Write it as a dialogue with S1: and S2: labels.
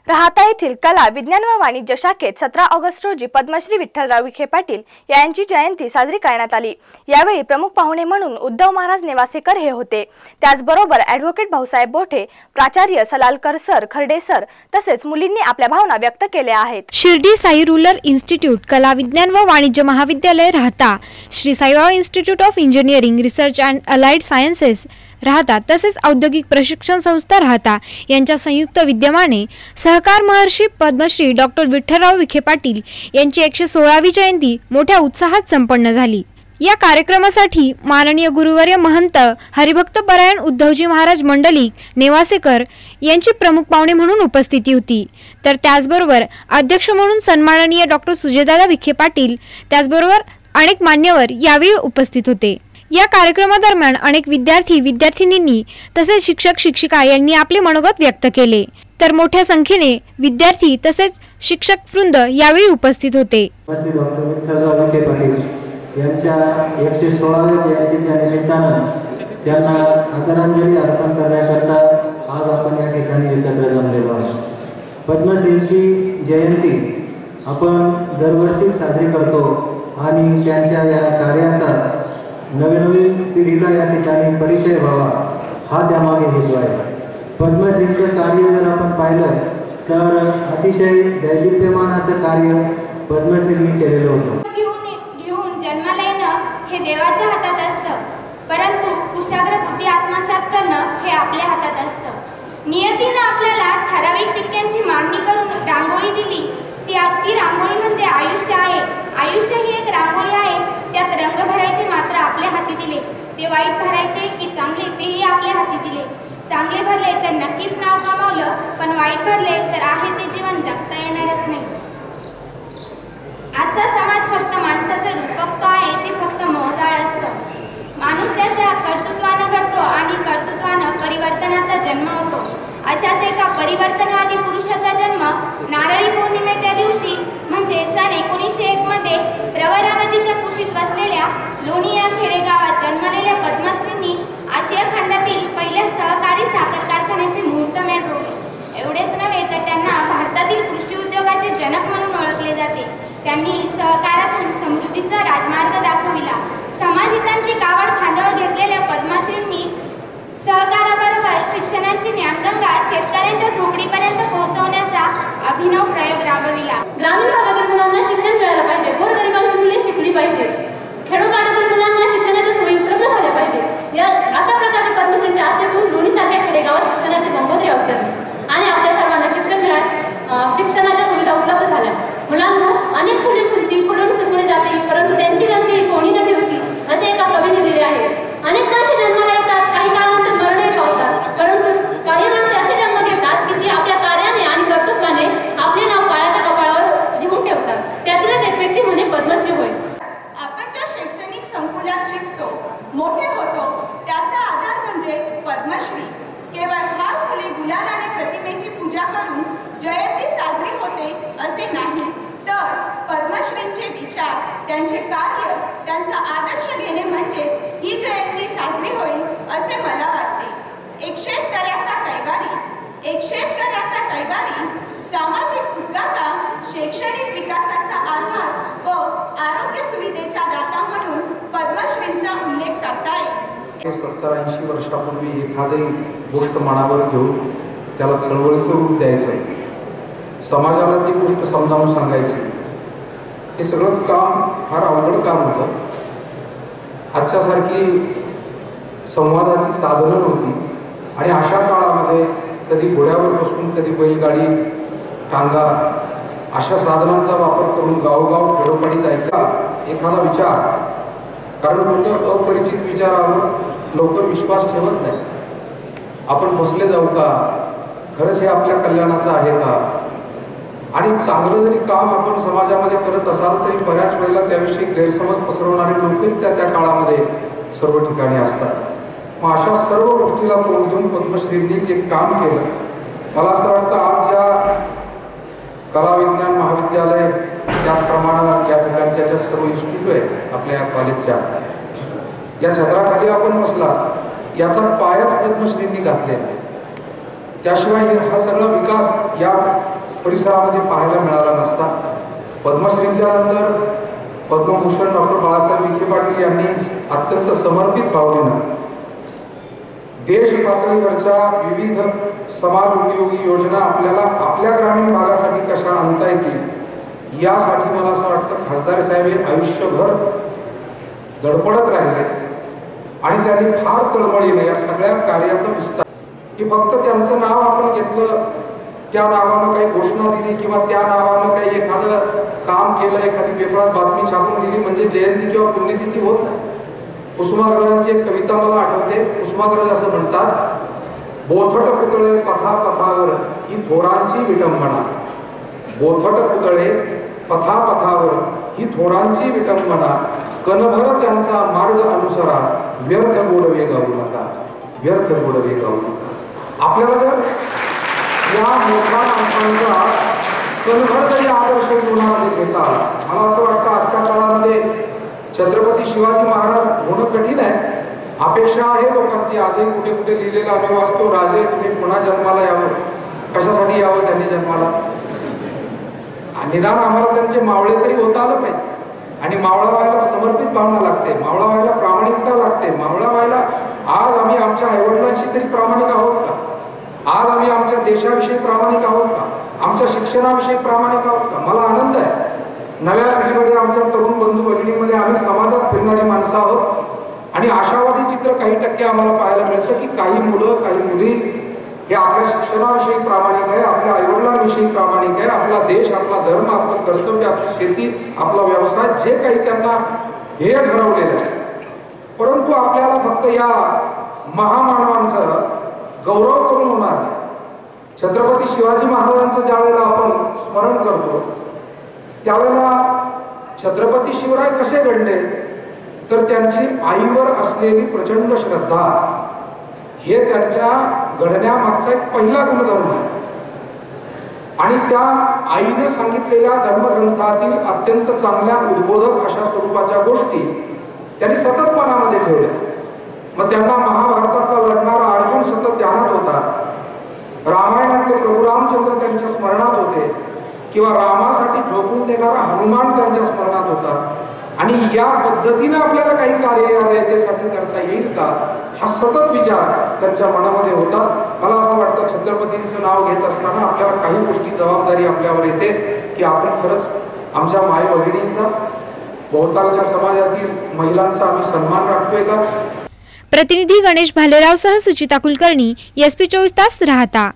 S1: राहाता येथील कला विज्ञान व वाणिज्य शाखेत 17 ऑगस्ट रोजी पद्मश्री विठ्ठलराव विखे पाटील यांची जयंती साजरी करण्यात आली। यावेळी प्रमुख पाहुणे म्हणून उद्धव महाराज नेवासेकर हे होते। त्याचबरोबर ॲडव्होकेट भाऊसाहेब बोठे, प्राचार्य सलालकर सर, खर्डे सर तसेच मुलींनी आपल्या भावना व्यक्त केल्या आहेत।
S2: शिर्डी साई रूरल इन्स्टिट्यूट कला विज्ञान व वाणिज्य महाविद्यालय राहता, Shri Saibaba institute of engineering research and allied sciences राहता तसेच औद्योगिक प्रशिक्षण संस्था राहता यांच्या संयुक्त विद्यमाने सहकार महर्षी पद्मश्री डॉक्टर विठ्ठलराव विखे पाटील यांची 116वी जयंती मोठ्या उत्साहात संपन्न झाली। या कार्यक्रमासाठी माननीय गुरुवर्य महंत हरिभक्त परायण उद्धवजी महाराज मंडलिक नेवासेकर यांची प्रमुख पाहुणे म्हणून उपस्थिती होती। तर त्याचबरोबर अध्यक्ष म्हणून सन्माननीय डॉक्टर सुजयदादा विखे पाटील त्याचबरोबर अनेक मान्यवर यावेळी उपस्थित होते। या कार्यक्रमादरम्यान अनेक विद्यार्थी विद्यार्थिनींनी तसेच शिक्षक शिक्षिका यांनी आपले मनोगत व्यक्त केले। तर मोठ्या संख्येने विद्यार्थी तसेच शिक्षक वृंद यावेळी उपस्थित होते।
S3: डॉक्टर विठ्ठलराव विखे पाटील यांच्या 116व्या जयंतीच्या निमित्तानं त्यांना आदरांजली अर्पण करण्याकरता आज आपण या ठिकाणी एकत्र जमलेलो आहोत। पद्मश्रींची जयंती आपण दरवर्षी साजरी करतो आणि त्यांच्या या कार्याचा नवीन पिढीला या ठिकाणी परिचय व्हावा हा त्यामागे हेतू आहे। पद्मश्रींचं कार्य जर आपण पाहिलं तर अतिशय दैदिप्यमान असं कार्य पद्मश्रींनी केलेलं होतं।
S4: घेऊन जन्माला येणं हे देवाच्या हातात असतं, परंतु कुशाग्र बुद्धी आत्मसात करणं हे आपल्या हातात असतं। नियतीनं आपल्याला ठराविक टिपक्यांची मांडणी करून रांगोळी दिली, ती रांगोळी म्हणजे आयुष्य आहे। आयुष्य ही एक रांगोळी आहे, त्यात रंग भरायचे मात्र आपल्या हाती दिले, ते वाईट भरायचे की चांगले तेही आपल्या हाती दिले। चांगले भरले तर नक्कीच नाव कमावलं, पण वाईट भरले तर आहे ते जीवन जगता येणारच नाही। आजचा समाज फक्त माणसाचं रूप बघतो आहे, ते फक्त मोहजाळ असतं। माणूस त्याच्या कर्तृत्वानं घडतो आणि कर्तृत्वानं परिवर्तनाचा जन्म होतो। अशाच एका परिवर्तनवादी पुरुषाचा जन्म नारळी पौर्णिमेच्या दिवशी म्हणजे सन 1901 मध्ये प्रवरा नदीच्या कुशीत वसलेल्या लोणी या खेडेगावात जन्मलेल्या पद्मश्रींनी आशिया खंडातील पहिल्या सहकारी साखर कारखान्याचे मुहूर्तमेढ रोवले। एवढेच नव्हे तर त्यांना भारतातील कृषी उद्योगाचे जनक म्हणून ओळखले जाते। त्यांनी सहकारातून समृद्धीचा राजमार्ग दाखविला। समाजहितांची कावड खांद्यावर घेतलेल्या पद्मश्रींनी सहकाराबरोबर शिक्षणाची ज्ञानगंगा शेतकऱ्यांच्या झोपडीपर्यंत पोहोचवण्याचा अभिनव प्रयोग राबविला।
S5: ग्रामीण भागातील मुलांना शिक्षण मिळालं पाहिजे, गोरगरिबांची मुले शिकली पाहिजे, खेडोपाड्यातील मुलांना शिक्षणाच्या सोयी उपलब्ध झाल्या पाहिजे। या अशा प्रकारच्या पद्मश्रींच्या आस्थेतून लोणीसारख्या खेडेगावात शिक्षणाची गंगोत्री अवतरली आणि आपल्या सर्वांना शिक्षणाच्या सुविधा उपलब्ध झाल्या। मुलांना अनेक फुलून सुकून जाते, परंतु त्यांची गंती कोणी न ठेवती असे एका कवीने लिहिले आहे। अनेक माणसे जन्माला येतात, काही काळानंतर मरणही पावतात, परंतु काही माणसे असे जन्म घेतात की ती आपल्या कार्याने आणि कर्तृत्वाने आपले नाव काळाच्या कपाळावर लिहून ठेवतात। त्यातीलच एक व्यक्ती म्हणजे पद्मश्री होय।
S6: आपण ज्या शैक्षणिक संकुलात शिकतो, मोठे होतो, त्याचा आधार म्हणजे पद्मश्री। केवळ हार फुले गुलालाने प्रतिमेची पूजा करून जयंती साजरी होते असे नाही, तर पद्मश्रींचे विचार, त्यांचे कार्य, त्यांचा आदर्श घेणे म्हणजे ही जयंती साजरी होईल असे मला वाटते। एक शेतकऱ्याचा कैवारी, सामाजिक उद्गाता, शैक्षणिक विकासाचा आधार व आरोग्य सुविधेचा दाता म्हणून पद्मश्रींचा उल्लेख करता येईल।
S7: 70-80 वर्षापूर्वी एखादी गोष्ट मनावर घेऊन त्याला चळवळीचं रूप द्यायचं, समाजाला ती गोष्ट समजावून सांगायची, हे सगळंच काम फार अवघड काम होतं। आजच्यासारखी संवादाची साधनं नव्हती आणि अशा काळामध्ये कधी घोड्यावर बसून, कधी बैलगाडी, टांगा अशा साधनांचा वापर करून गावोगाव खेडोपाडी जायचा एखादा विचार, कारण लोक अपरिचित विचारावर लवकर विश्वास ठेवत नाही। आपण बसले जाऊ का, खरंच हे आपल्या कल्याणाचं आहे का, आणि चांगलं जरी काम आपण समाजामध्ये करत असाल तरी बऱ्याच वेळेला त्याविषयी गैरसमज पसरवणारे लोकही त्या काळामध्ये सर्व ठिकाणी असतात। मग अशा सर्व गोष्टीला तोंड देऊन पद्मश्रींनी जे काम केलं, मला असं वाटतं आज ज्या कला विज्ञान महाविद्यालय त्याचप्रमाणे या ठिकाणच्या ज्या सर्व इन्स्टिट्यूट आहेत आपल्या कॉलेजच्या, या छत्राखाली आपण बसलात याचा पायाच पद्मश्रींनी घातलेला आहे। त्याशिवाय हा सगळा विकास या परिसरामध्ये पाहायला मिळाला नसता. पद्मश्रींच्या नंतर पद्मभूषण डॉक्टर बाळासाहेब विखे पाटील यांनी अत्यंत समर्पित भावनेनं देश पातळीवरच्या विविध समाज उपयोगी योजना आपल्याला आपल्या ग्रामीण भागासाठी कशा आणता येतील यासाठी मला असं वाटतं खासदार साहेब हे आयुष्यभर धडपडत राहिले आणि त्यांनी फार तळमळीने या सगळ्या कार्याचा विस्तार की फक्त त्यांचं नाव आपण घेतलं, त्या नावानं काही घोषणा दिली किंवा त्या नावानं काही एखादं काम केलं, एखादी पेपरात बातमी छापून दिली म्हणजे जयंती किंवा पुण्यतिथी होत नाही. कुसुमाग्रजांची एक कविता मला आठवते. कुसुमाग्रज असं म्हणतात, बोथट पुतळे पथा पथावर ही थोरांची विटंबना. बोथट पुतळे पथा पथावर ही थोरांची विटंबना. कणभर त्यांचा मार्ग अनुसरा, व्यर्थ गोडवे गाऊ नका, व्यर्थ गोडवे गाऊ नका. आपल्याला जर या मोठ्या माणसांचा कणभर जरी आदर्श जीवनामध्ये घेता, मला असं वाटतं आजच्या काळामध्ये छत्रपती शिवाजी महाराज होणं कठीण आहे. अपेक्षा आहे लोकांची. आजही कुठे कुठे लिहिलेलं आम्ही वाचतो, राजे तुम्ही पुन्हा जन्माला यावं. कशासाठी यावं त्यांनी जन्माला? निदान आम्हाला त्यांचे मावळे तरी होता आलं पाहिजे. आणि मावळा व्हायला समर्पित भावना लागते, मावळा व्हायला प्रामाणिकता लागते. मावळा व्हायला आज आम्ही आमच्या आईवडिलांशी तरी प्रामाणिक आहोत का? आज आम्ही आमच्या देशाविषयी प्रामाणिक आहोत का? आमच्या शिक्षणाविषयी प्रामाणिक आहोत का? मला आनंद आहे नव्या पिढीमध्ये आमच्या तरुण बंधू भगिनीमध्ये आम्ही समाजात फिरणारी माणसं आहोत आणि आशावादी चित्र काही टक्के आम्हाला पाहायला मिळतं की काही मुलं काही मुली हे आपल्या शिक्षणाविषयी प्रामाणिक आहे, आपल्या आईवडिलांविषयी प्रामाणिक आहे. आपला देश, आपला धर्म, आपलं कर्तव्य, आपली शेती, आपला व्यवसाय जे काही त्यांना ध्येय ठरवलेलं आहे. परंतु आपल्याला फक्त या महामानवांचं गौरव करून होणार नाही. छत्रपती शिवाजी महाराजांचं ज्या वेळेला आपण स्मरण करतो त्यावेळेला छत्रपती शिवराय कसे घडले तर त्यांची आईवर असलेली प्रचंड श्रद्धा हे त्यांच्या घडण्यामागचा एक पहिला गुणधर्म आहे. आणि त्या आईने सांगितलेल्या धर्मग्रंथातील अत्यंत चांगल्या उद्बोधक अशा स्वरूपाच्या गोष्टी त्यांनी सतत मनामध्ये ठेवल्या. मग त्यांना महाभारतातला लढणारा अर्जुन सतत ध्यानात होता, रामायणातले प्रभू रामचंद्र त्यांच्या स्मरणात होते किंवा रामासाठी झोपून देणारा हनुमान त्यांच्या स्मरणात होता. आणि या पद्धतीने आपल्याला काही कार्य या रयतेसाठी करता येईल का हा सतत विचार त्यांच्या मनामध्ये होता. मला असं वाटतं छत्रपतींचं नाव घेत असताना आपल्याला काही गोष्टी जबाबदारी आपल्यावर येते की आपण खरंच आमच्या माय भगिनींचा, भोवतालच्या समाजातील महिलांचा आम्ही सन्मान राखतोय का.
S2: प्रतिनिधी गणेश भालेराव सह सुचिता कुलकर्णी, SP 24 तास राहता.